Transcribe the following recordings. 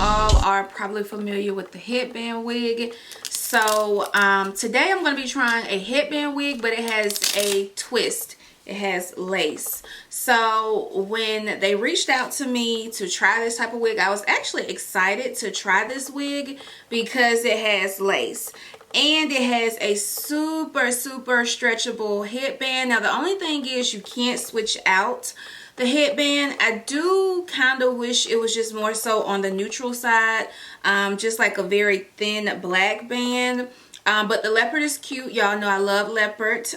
all are probably familiar with the headband wig. So today I'm going to be trying a headband wig, but it has a twist. It has lace. So when they reached out to me to try this type of wig, I was actually excited to try this wig because it has lace. And it has a super stretchable headband. Now the only thing is you can't switch out the headband. I do kind of wish it was just more so on the neutral side, just like a very thin black band. But the leopard is cute. Y'all know I love leopard.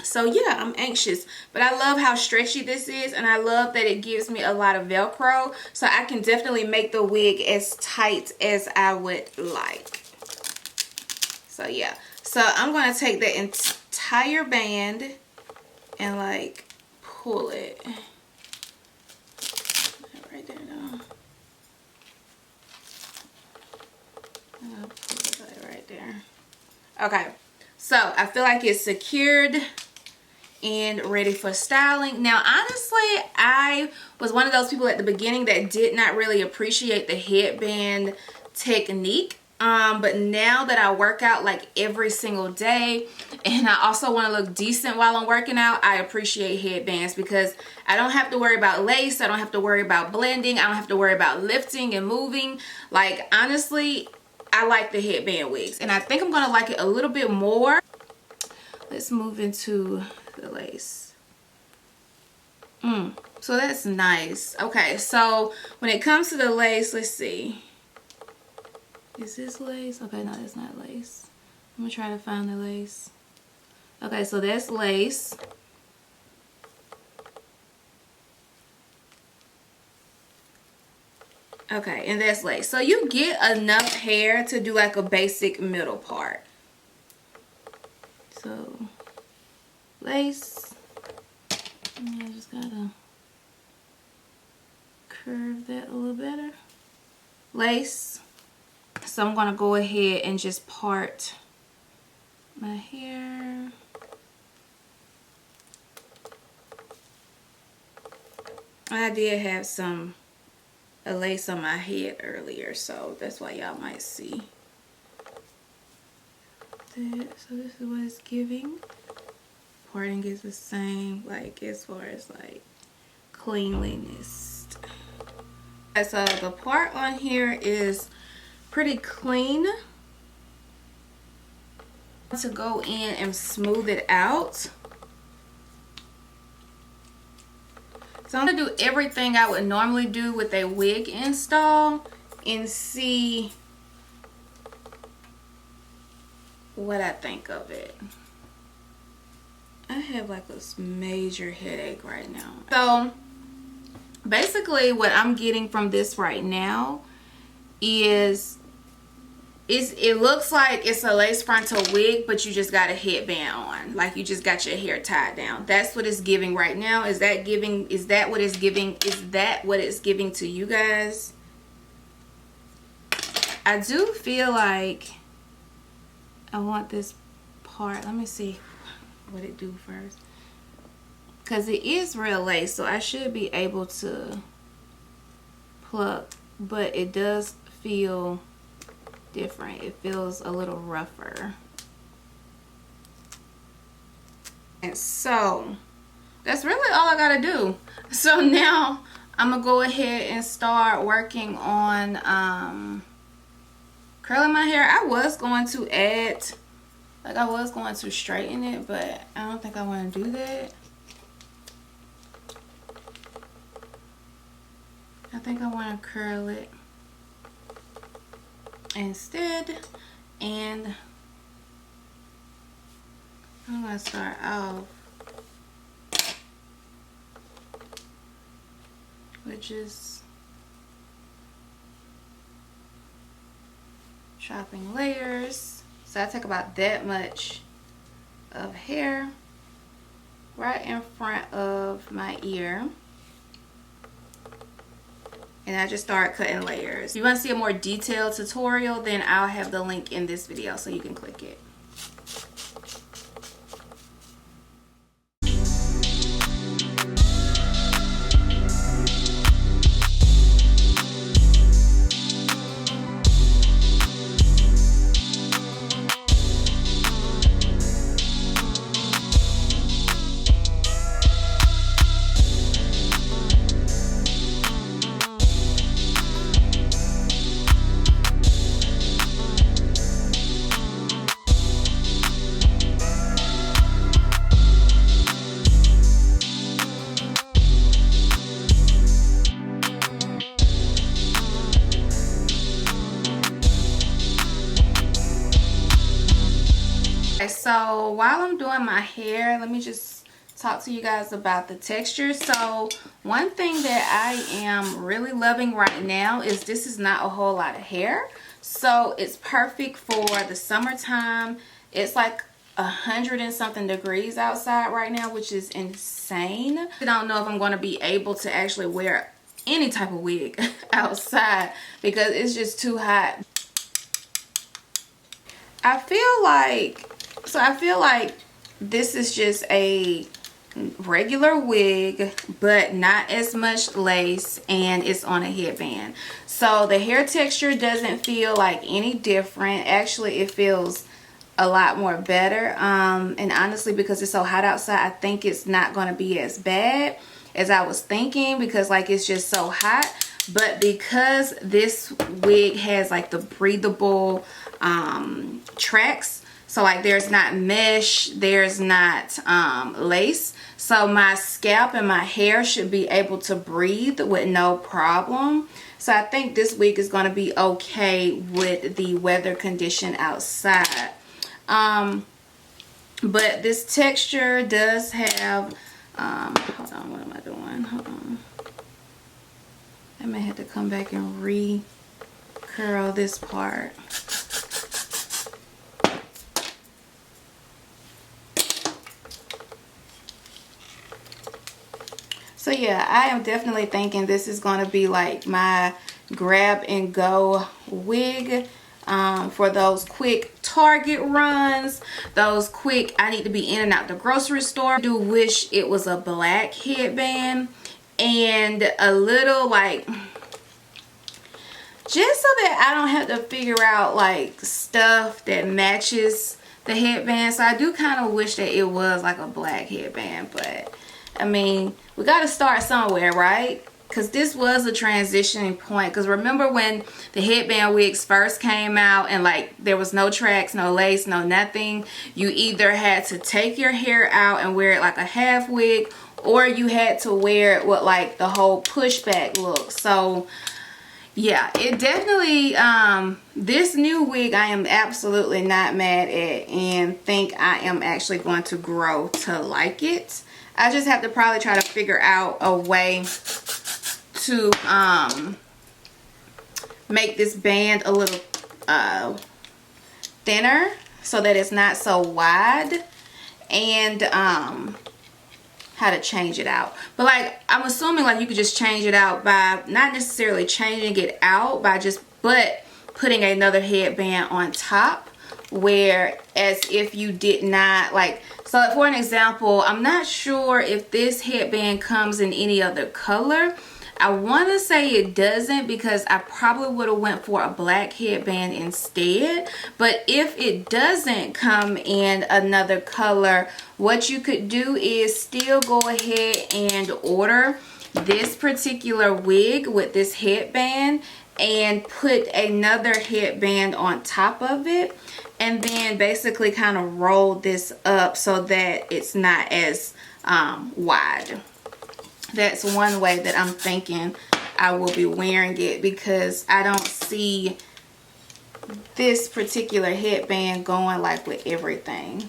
So yeah, I'm anxious, but I love how stretchy this is, and I love that it gives me a lot of Velcro, so I can definitely make the wig as tight as I would like. So yeah, so I'm going to take the entire band and like pull it right there though. I'll pull it right there. Okay, so I feel like it's secured and ready for styling. Now honestly, I was one of those people at the beginning that did not really appreciate the headband technique. But now that I work out like every single day, and I also want to look decent while I'm working out, I appreciate headbands because I don't have to worry about lace. I don't have to worry about blending. I don't have to worry about lifting and moving. Like honestly, I like the headband wigs, and I think I'm going to like it a little bit more. Let's move into the lace. So that's nice. Okay, so when it comes to the lace, let's see. Is this lace? Okay, no, that's not lace. I'm gonna try to find the lace. Okay, so that's lace. Okay, and that's lace. So you get enough hair to do like a basic middle part. So lace. And I just gotta curve that a little better. Lace. So I'm going to go ahead and just part my hair. I did have a lace on my head earlier, so that's why y'all might see that. So this is what it's giving. Parting is the same, like as far as like cleanliness. So the part on here is pretty clean. To go in and smooth it out. So I'm gonna do everything I would normally do with a wig install and see what I think of it. I have like a major headache right now. So basically what I'm getting from this right now is it looks like it's a lace frontal wig, but you just got a headband on, like you just got your hair tied down. That's what it's giving right now. Is that what it's giving to you guys? I do feel like I want this part. Let me see what it do first, because it is real lace, so I should be able to pluck, but it does feel different. It feels a little rougher. And so that's really all I gotta do. So now I'm gonna go ahead and start working on curling my hair. I was going to add, like I was going to straighten it, but I don't think I want to do that. I think I want to curl it instead, and I'm going to start off with just chopping layers. So I take about that much of hair right in front of my ear, and I just start cutting layers. If you want to see a more detailed tutorial, then I'll have the link in this video so you can click it. so while I'm doing my hair, let me just talk to you guys about the texture. So one thing that I am really loving right now is this is not a whole lot of hair. So it's perfect for the summertime. It's like 100 and something degrees outside right now, which is insane. I don't know if I'm going to be able to actually wear any type of wig outside because it's just too hot. I feel like this is just a regular wig, but not as much lace, and it's on a headband. So the hair texture doesn't feel like any different. Actually, it feels a lot more better. And honestly, because it's so hot outside, I think it's not going to be as bad as I was thinking, because like it's just so hot. But because this wig has like the breathable tracks, so like there's not mesh, there's not lace, so my scalp and my hair should be able to breathe with no problem. So I think this wig is going to be okay with the weather condition outside. But this texture does have hold on, what am I doing? Hold on, I may have to come back and re-curl this part. So yeah, I am definitely thinking this is going to be like my grab and go wig for those quick Target runs, those quick I need to be in and out the grocery store. I do wish it was a black headband and a little like, just so that I don't have to figure out like stuff that matches the headband. So I do kind of wish that it was like a black headband, but I mean, we got to start somewhere, right? Because this was a transitioning point. Because remember when the headband wigs first came out and like there was no tracks, no lace, no nothing. You either had to take your hair out and wear it like a half wig, or you had to wear it with like the whole pushback look. So yeah, it definitely, this new wig I am absolutely not mad at, and think I am actually going to grow to like it. I just have to probably try to figure out a way to make this band a little thinner so that it's not so wide, and how to change it out. But like, I'm assuming like you could just change it out by not necessarily changing it out by but putting another headband on top, where as if you did not like. So for an example, I'm not sure if this headband comes in any other color. I want to say it doesn't, because I probably would have went for a black headband instead. But if it doesn't come in another color, what you could do is still go ahead and order this particular wig with this headband and put another headband on top of it, and then basically kind of roll this up so that it's not as wide. That's one way that I'm thinking I will be wearing it, because I don't see this particular headband going like with everything.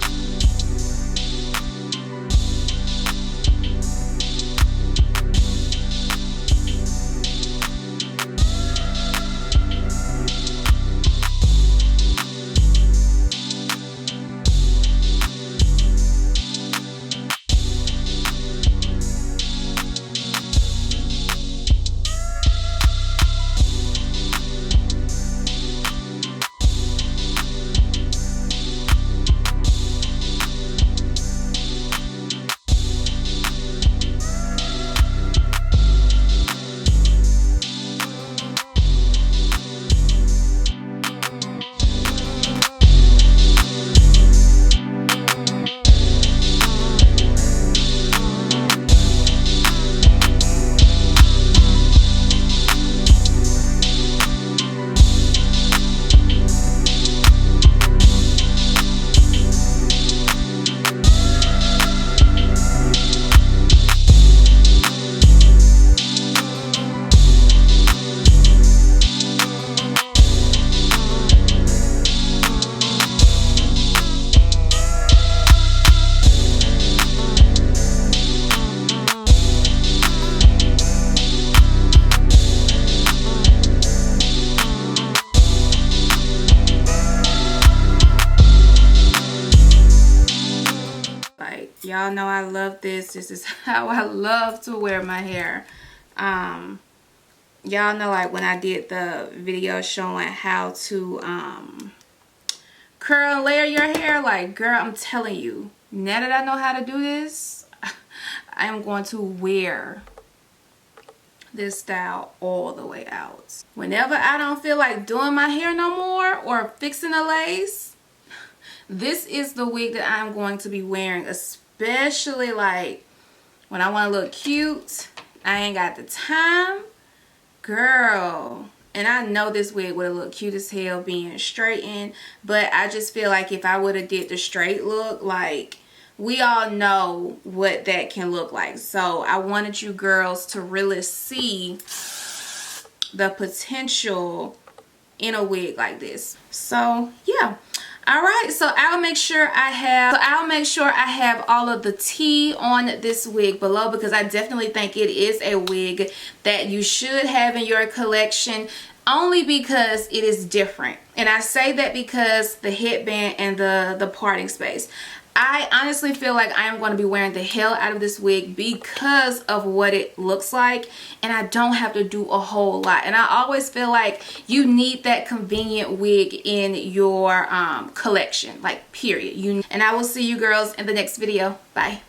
Y'all know I love this. This is how I love to wear my hair. Y'all know, like, when I did the video showing how to curl and layer your hair, like, girl, I'm telling you, now that I know how to do this, I am going to wear this style all the way out. Whenever I don't feel like doing my hair no more or fixing a lace, this is the wig that I'm going to be wearing, especially like when I want to look cute. I ain't got the time, girl. And I know this wig would have looked cute as hell being straightened, but I just feel like if I would have did the straight look, like, we all know what that can look like. So I wanted you girls to really see the potential in a wig like this. So yeah. All right, so I'll make sure I have all of the tea on this wig below, because I definitely think it is a wig that you should have in your collection, only because it is different. And I say that because the headband and the parting space. I honestly feel like I am going to be wearing the hell out of this wig because of what it looks like, and I don't have to do a whole lot. And I always feel like you need that convenient wig in your collection, like, period. And I will see you girls in the next video. Bye.